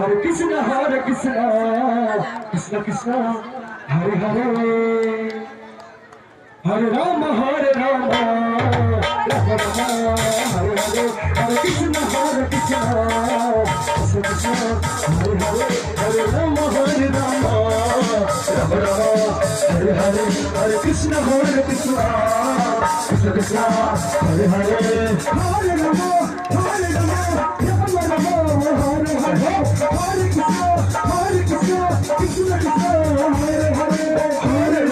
Hare Krishna, Krishna Krishna, Hare Hare, Hare Rama, Rama Rama, Hare Hare, Hare Krishna, Krishna Krishna, Hare Hare, Hare Rama, Rama Rama, Hare Hare, Hare Krishna, Krishna Krishna, Hare Hare, Hare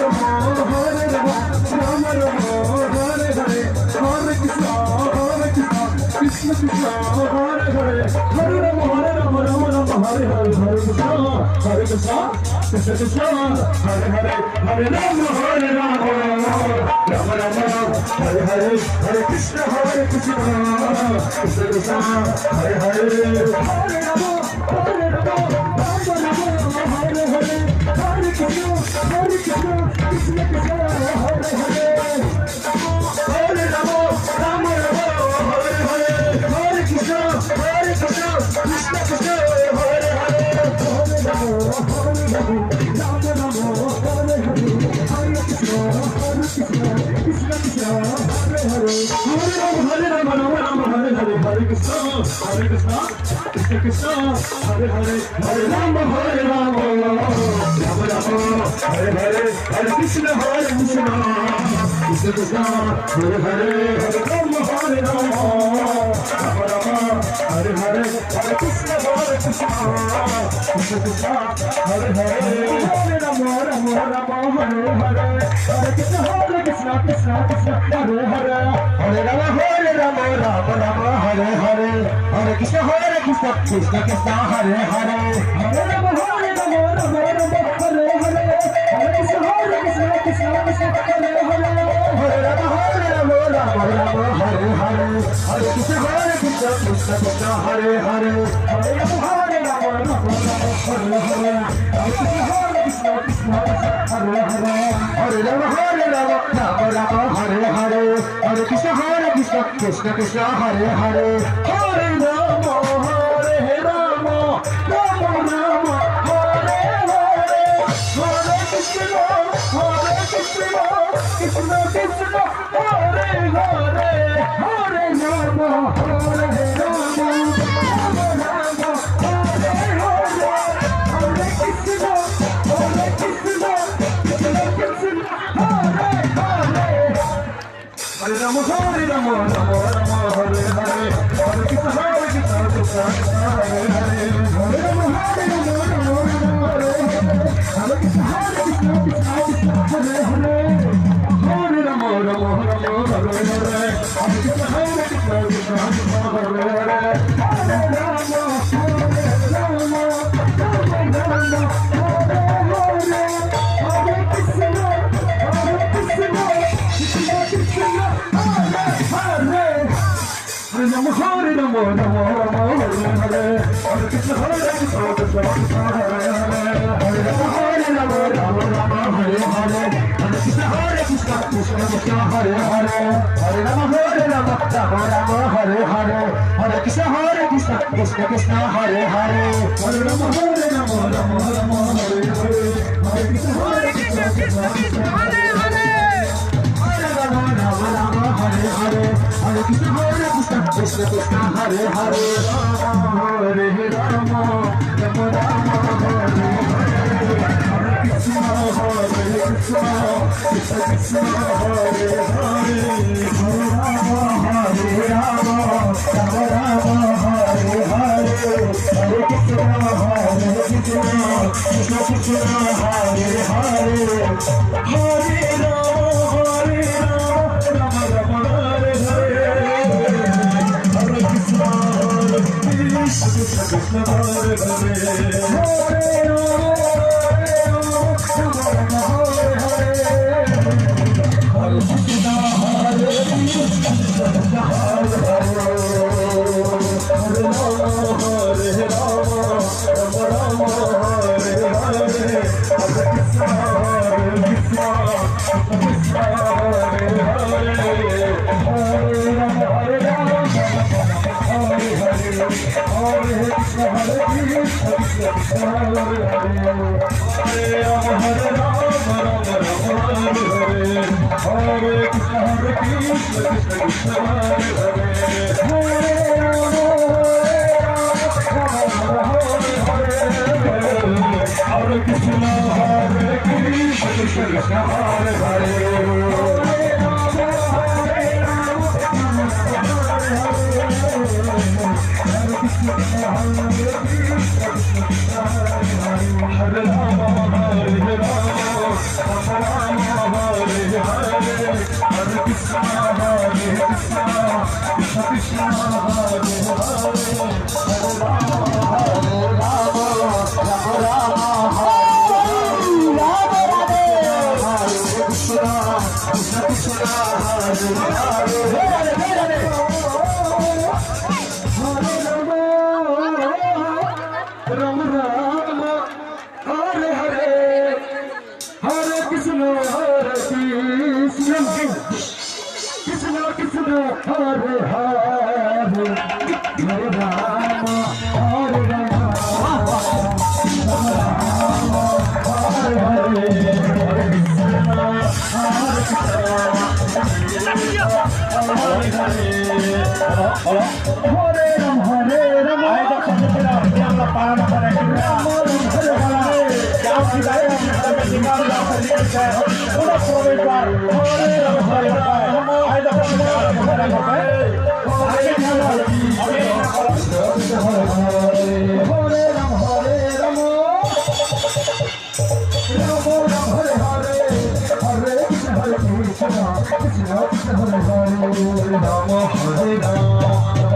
Rama, Rama Rama, Hare Hare, Hare Krishna, Krishna Krishna, Hare Hare, Hare Rama, Rama Rama, Hare Hare, Hare Krishna, Krishna Krishna, Hare Hare, Hare Rama, Rama Rama, Hare Hare, Hare Krishna, Krishna Krishna, Hare Hare, Hare Rama, Rama Rama, Hare Hare, Hare Krishna, Krishna Krishna, Hare Hare, Hare Rama, Rama Rama, Hare Hare, Hare Krishna, Krishna Krishna, Hare Hare, Hare Rama, Rama Rama, Hare Hare, Hare Krishna, Krishna Krishna, Hare Hare, Hare Rama, Rama Rama, Hare Hare, Hare Krishna, Krishna Krishna, Hare Hare, Hare Rama, Rama Rama, Hare Hare, Hare Krishna, Krishna Krishna, Hare Hare, Hare Rama, Rama Rama, Hare Hare, Hare Krishna, Krishna Krishna, Hare Hare, Hare Rama, Rama Rama, Hare Hare, Hare Krishna, Krishna Krishna, Hare Hare, Hare Rama, Rama Rama, Hare Hare, Hare Krishna, Krishna Krishna, Hare Hare, Hare Rama, Rama Rama, Hare Hare, Hare Krishna, Krishna Krishna, Hare Hare, Hare Rama, Rama Rama, Hare Hare, Hare Krishna, Krishna Krishna, Hare Hare, Hare Rama, Rama Rama, Hare Hare, Hare Krishna, Krishna Krishna, Hare Hare, Hare Rama, Rama Rama, Hare Hare, Hare Krishna, Krishna Hare Hare, Hare Rama, Rama Rama, Hare Hare, Hare Krishna, Krishna Krishna, Hare Hare, Hare Rama, Hare Rama, Rama Rama, Hare Hare, Hare Krishna, Krishna Krishna, Hare Hare, Hare Rama, Hare Rama, Rama Rama, Hare Hare, Hare Krishna, Krishna Krishna, Hare Hare, Hare Rama, Hare Rama, Rama Rama, Hare Hare, Hare Krishna, Krishna Krishna, Hare Hare, Hare Rama, Hare Rama, Rama Rama, Hare Hare, Hare Krishna, Krishna Krishna, Hare Hare, Hare Rama, Rama Rama, Hare Hare, Hare Krishna, Krishna Krishna, Hare Hare, Hare Rama, Hare Rama, Rama Rama, Hare Hare, Hare Krishna, Krishna Krishna, Hare Hare, Hare Rama, Hare Rama, Rama Rama, Hare Hare, Hare Krishna, Krishna Krishna, Hare Hare, Hare Rama, Hare Rama, Rama Rama, Hare Hare, Hare Krishna, Krishna Hare Hare Hare Rama Rama Hare Hare Hare Krishna Krishna Krishna Hare Hare Hare Rama Rama Rama Hare Hare Hare Krishna Krishna Krishna Hare Hare Hare Rama Rama Hare Hare Hare Krishna Krishna Krishna Hare Hare Hare Rama Rama Rama Hare Hare Krishna Krishna Krishna Hare Hare Hare Rama Hare Rama Rama Rama Hare Hare Hare Krishna Krishna Krishna Hare Hare Hare Rama Rama Hare Hare Hare Krishna Krishna Hare Hare Hare Rama